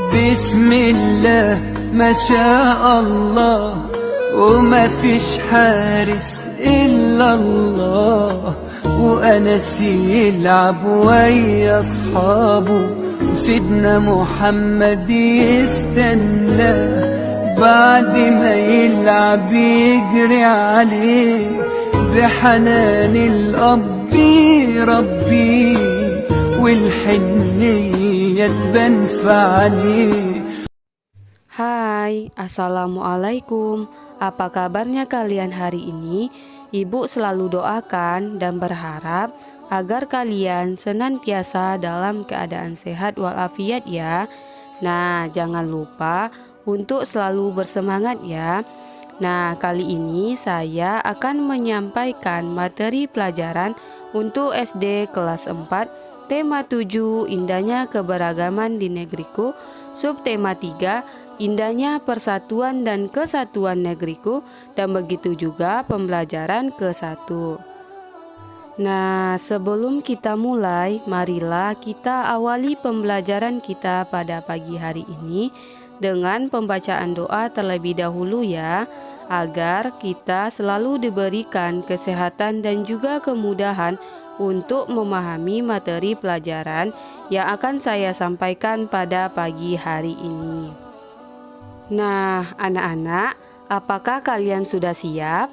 بسم الله ما شاء الله وما فيش حارس إلا الله، وأنس يلعب ويا أصحابه وسيدنا محمد يستنى، بعد ما يلعب يجري عليه بحنان الأب يربيه والحنية تبان في عينيه. Hai, Assalamualaikum. Apa kabarnya kalian hari ini? Ibu selalu doakan dan berharap agar kalian senantiasa dalam keadaan sehat walafiat ya. Nah, jangan lupa untuk selalu bersemangat ya. Nah, kali ini saya akan menyampaikan materi pelajaran untuk SD kelas 4, tema 7, indahnya keberagaman di negeriku, subtema 3, indahnya persatuan dan kesatuan negeriku, dan begitu juga pembelajaran ke-1. Nah, sebelum kita mulai, marilah kita awali pembelajaran kita pada pagi hari ini dengan pembacaan doa terlebih dahulu ya, agar kita selalu diberikan kesehatan dan juga kemudahan untuk memahami materi pelajaran yang akan saya sampaikan pada pagi hari ini. Nah, anak-anak, apakah kalian sudah siap?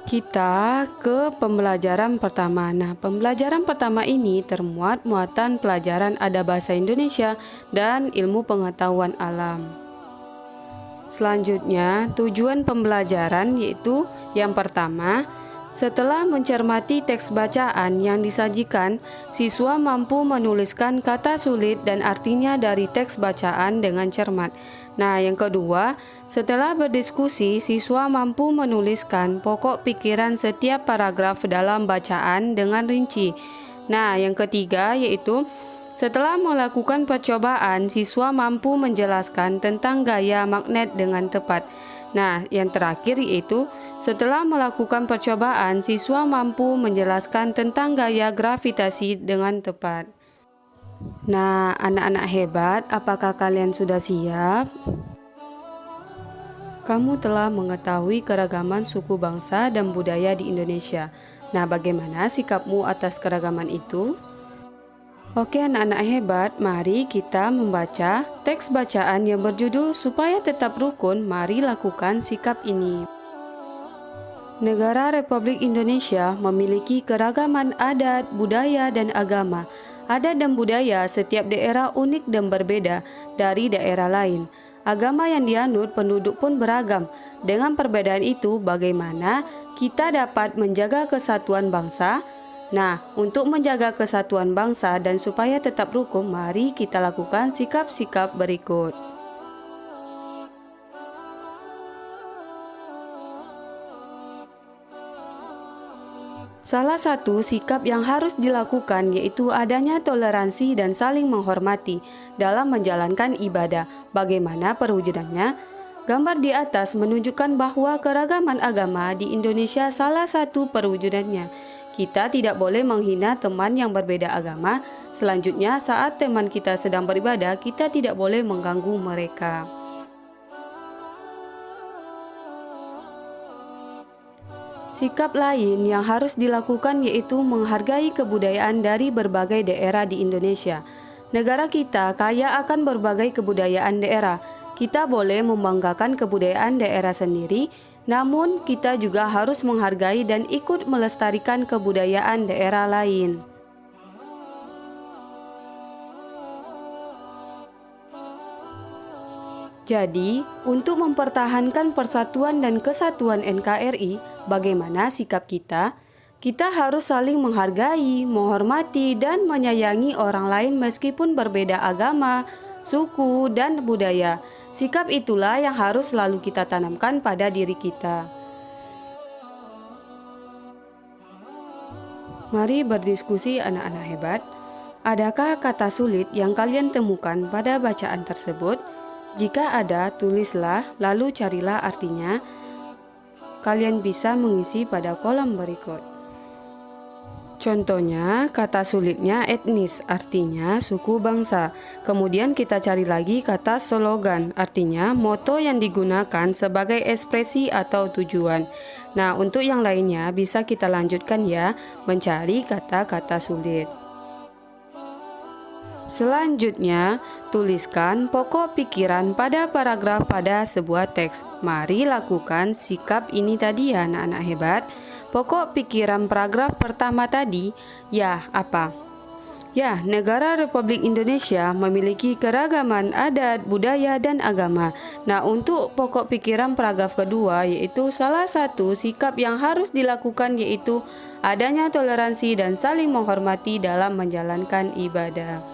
Kita ke pembelajaran pertama. Nah, pembelajaran pertama ini termuat muatan pelajaran ada bahasa Indonesia dan ilmu pengetahuan alam. Selanjutnya, tujuan pembelajaran yaitu yang pertama, setelah mencermati teks bacaan yang disajikan, siswa mampu menuliskan kata sulit dan artinya dari teks bacaan dengan cermat. Nah, yang kedua, setelah berdiskusi, siswa mampu menuliskan pokok pikiran setiap paragraf dalam bacaan dengan rinci. Nah, yang ketiga yaitu setelah melakukan percobaan, siswa mampu menjelaskan tentang gaya magnet dengan tepat. Nah, yang terakhir yaitu setelah melakukan percobaan, siswa mampu menjelaskan tentang gaya gravitasi dengan tepat. Nah, anak-anak hebat, apakah kalian sudah siap? Kamu telah mengetahui keragaman suku bangsa dan budaya di Indonesia. Nah, bagaimana sikapmu atas keragaman itu? Oke anak-anak hebat, mari kita membaca teks bacaan yang berjudul Supaya Tetap Rukun, Mari Lakukan Sikap Ini. Negara Republik Indonesia memiliki keragaman adat, budaya, dan agama. Adat dan budaya setiap daerah unik dan berbeda dari daerah lain. Agama yang dianut penduduk pun beragam. Dengan perbedaan itu, bagaimana kita dapat menjaga kesatuan bangsa? Nah, untuk menjaga kesatuan bangsa dan supaya tetap rukun, mari kita lakukan sikap-sikap berikut. Salah satu sikap yang harus dilakukan yaitu adanya toleransi dan saling menghormati dalam menjalankan ibadah. Bagaimana perwujudannya? Gambar di atas menunjukkan bahwa keragaman agama di Indonesia salah satu perwujudannya. Kita tidak boleh menghina teman yang berbeda agama. Selanjutnya, saat teman kita sedang beribadah, kita tidak boleh mengganggu mereka. Sikap lain yang harus dilakukan yaitu menghargai kebudayaan dari berbagai daerah di Indonesia. Negara kita kaya akan berbagai kebudayaan daerah. Kita boleh membanggakan kebudayaan daerah sendiri, namun kita juga harus menghargai dan ikut melestarikan kebudayaan daerah lain. Jadi, untuk mempertahankan persatuan dan kesatuan NKRI, bagaimana sikap kita? Kita harus saling menghargai, menghormati, dan menyayangi orang lain meskipun berbeda agama, suku, dan budaya. Sikap itulah yang harus selalu kita tanamkan pada diri kita. Mari berdiskusi anak-anak hebat. Adakah kata sulit yang kalian temukan pada bacaan tersebut? Jika ada, tulislah, lalu carilah artinya. Kalian bisa mengisi pada kolom berikut. Contohnya, kata sulitnya etnis, artinya suku bangsa. Kemudian kita cari lagi kata slogan, artinya moto yang digunakan sebagai ekspresi atau tujuan. Nah, untuk yang lainnya bisa kita lanjutkan ya, mencari kata-kata sulit. Selanjutnya, tuliskan pokok pikiran pada paragraf pada sebuah teks. Mari lakukan sikap ini tadi ya anak-anak hebat. Pokok pikiran paragraf pertama tadi, ya apa? Ya, negara Republik Indonesia memiliki keragaman adat, budaya, dan agama. Nah, untuk pokok pikiran paragraf kedua yaitu salah satu sikap yang harus dilakukan yaitu adanya toleransi dan saling menghormati dalam menjalankan ibadah.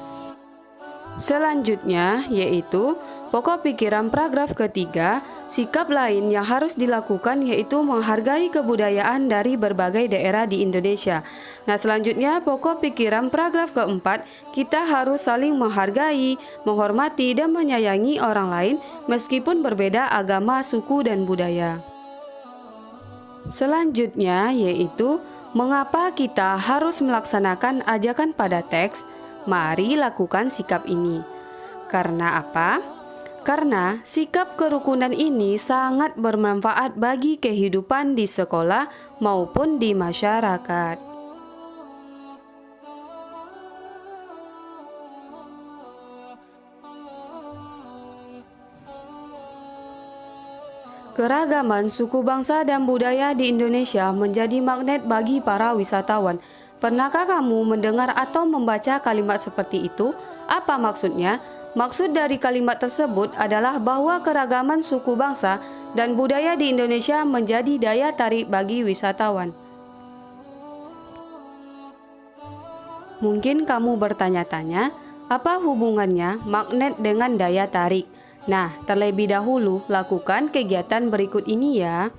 Selanjutnya yaitu pokok pikiran paragraf ketiga, sikap lain yang harus dilakukan yaitu menghargai kebudayaan dari berbagai daerah di Indonesia. Nah, selanjutnya pokok pikiran paragraf keempat, kita harus saling menghargai, menghormati dan menyayangi orang lain meskipun berbeda agama, suku dan budaya. Selanjutnya yaitu mengapa kita harus melaksanakan ajakan pada teks. Mari lakukan sikap ini. Karena apa? Karena sikap kerukunan ini sangat bermanfaat bagi kehidupan di sekolah maupun di masyarakat. Keragaman suku bangsa dan budaya di Indonesia menjadi magnet bagi para wisatawan. Pernahkah kamu mendengar atau membaca kalimat seperti itu? Apa maksudnya? Maksud dari kalimat tersebut adalah bahwa keragaman suku bangsa dan budaya di Indonesia menjadi daya tarik bagi wisatawan. Mungkin kamu bertanya-tanya, apa hubungannya magnet dengan daya tarik? Nah, terlebih dahulu lakukan kegiatan berikut ini ya.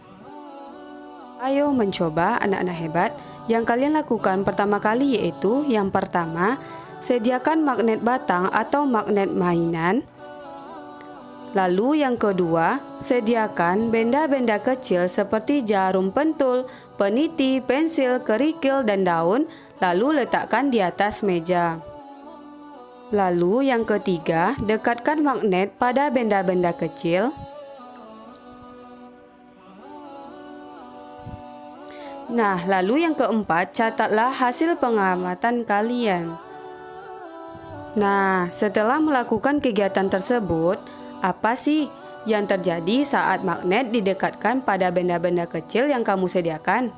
Ayo mencoba anak-anak hebat. Yang kalian lakukan pertama kali yaitu yang pertama, sediakan magnet batang atau magnet mainan. Lalu yang kedua, sediakan benda-benda kecil seperti jarum pentul, peniti, pensil, kerikil, dan daun, lalu letakkan di atas meja. Lalu yang ketiga, dekatkan magnet pada benda-benda kecil. Nah, lalu yang keempat, catatlah hasil pengamatan kalian. Nah, setelah melakukan kegiatan tersebut, apa sih yang terjadi saat magnet didekatkan pada benda-benda kecil yang kamu sediakan?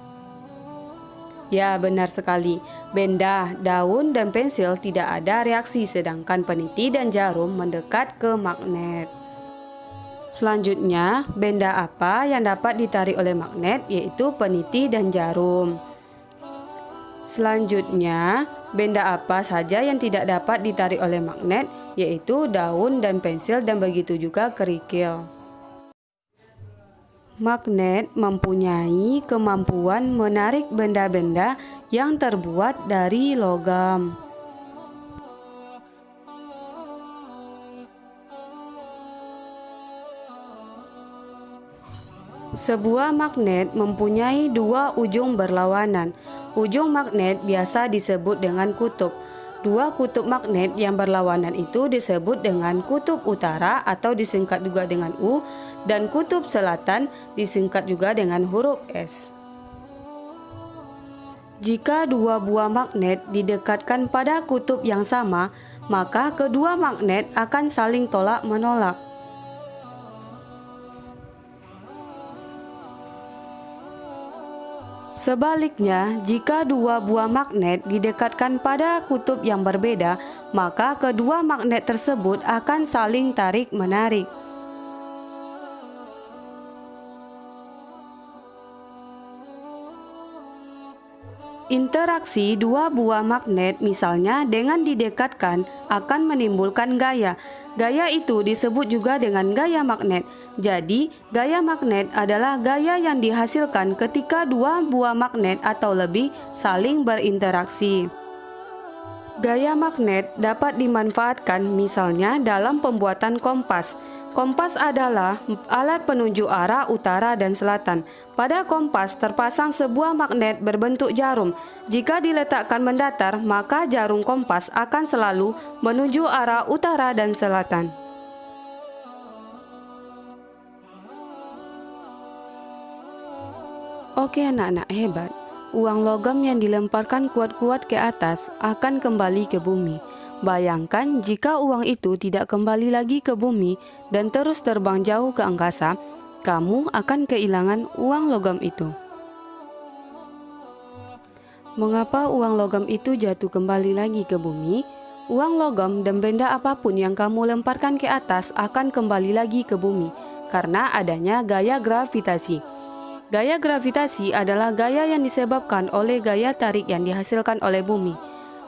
Ya, benar sekali. Benda, daun, dan pensil tidak ada reaksi, sedangkan peniti dan jarum mendekat ke magnet. Selanjutnya, benda apa yang dapat ditarik oleh magnet yaitu peniti dan jarum. Selanjutnya, benda apa saja yang tidak dapat ditarik oleh magnet yaitu daun dan pensil dan begitu juga kerikil. Magnet mempunyai kemampuan menarik benda-benda yang terbuat dari logam. Sebuah magnet mempunyai dua ujung berlawanan. Ujung magnet biasa disebut dengan kutub. Dua kutub magnet yang berlawanan itu disebut dengan kutub utara atau disingkat juga dengan U, dan kutub selatan disingkat juga dengan huruf S. Jika dua buah magnet didekatkan pada kutub yang sama, maka kedua magnet akan saling tolak-menolak. Sebaliknya, jika dua buah magnet didekatkan pada kutub yang berbeda, maka kedua magnet tersebut akan saling tarik-menarik. Interaksi dua buah magnet misalnya dengan didekatkan akan menimbulkan gaya. Gaya itu disebut juga dengan gaya magnet. Jadi, gaya magnet adalah gaya yang dihasilkan ketika dua buah magnet atau lebih saling berinteraksi. Gaya magnet dapat dimanfaatkan misalnya dalam pembuatan kompas. Kompas adalah alat penunjuk arah utara dan selatan. Pada kompas terpasang sebuah magnet berbentuk jarum. Jika diletakkan mendatar, maka jarum kompas akan selalu menuju arah utara dan selatan. Oke anak-anak hebat, uang logam yang dilemparkan kuat-kuat ke atas akan kembali ke bumi. Bayangkan jika uang itu tidak kembali lagi ke bumi dan terus terbang jauh ke angkasa, kamu akan kehilangan uang logam itu. Mengapa uang logam itu jatuh kembali lagi ke bumi? Uang logam dan benda apapun yang kamu lemparkan ke atas akan kembali lagi ke bumi karena adanya gaya gravitasi. Gaya gravitasi adalah gaya yang disebabkan oleh gaya tarik yang dihasilkan oleh bumi.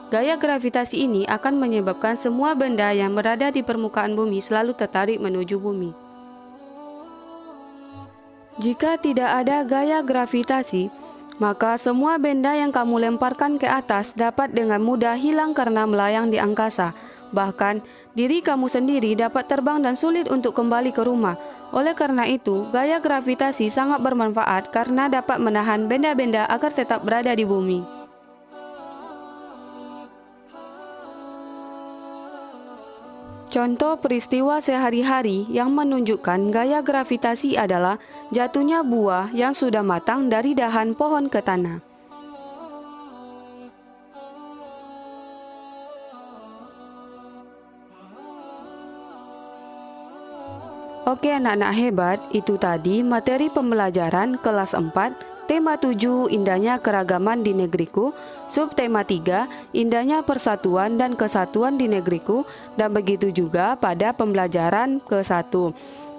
Gaya gravitasi ini akan menyebabkan semua benda yang berada di permukaan bumi selalu tertarik menuju bumi. Jika tidak ada gaya gravitasi, maka semua benda yang kamu lemparkan ke atas dapat dengan mudah hilang karena melayang di angkasa. Bahkan, diri kamu sendiri dapat terbang dan sulit untuk kembali ke rumah. Oleh karena itu, gaya gravitasi sangat bermanfaat karena dapat menahan benda-benda agar tetap berada di bumi. Contoh peristiwa sehari-hari yang menunjukkan gaya gravitasi adalah jatuhnya buah yang sudah matang dari dahan pohon ke tanah. Oke anak-anak hebat, itu tadi materi pembelajaran kelas 4. Tema 7, indahnya keragaman di negeriku. Subtema 3, indahnya persatuan dan kesatuan di negeriku. Dan begitu juga pada pembelajaran ke-1.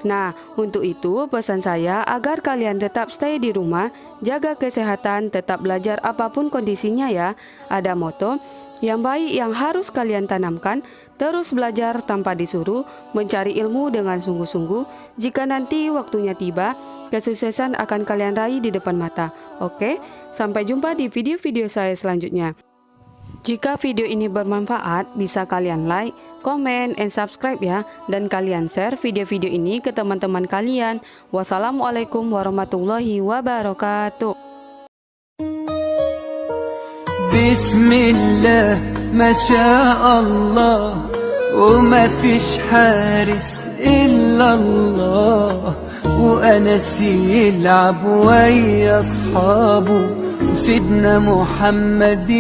Nah, untuk itu pesan saya agar kalian tetap stay di rumah, jaga kesehatan, tetap belajar apapun kondisinya ya. Ada moto, yang baik yang harus kalian tanamkan, terus belajar tanpa disuruh, mencari ilmu dengan sungguh-sungguh. Jika nanti waktunya tiba, kesuksesan akan kalian raih di depan mata. Oke, sampai jumpa di video-video saya selanjutnya. Jika video ini bermanfaat, bisa kalian like, komen, and subscribe ya. Dan kalian share video-video ini ke teman-teman kalian. Wassalamualaikum warahmatullahi wabarakatuh. Bismillah, Masya Allah, وما فيش حارس إلا الله، وأنس يلعب ويا أصحابه، وسيدنا محمد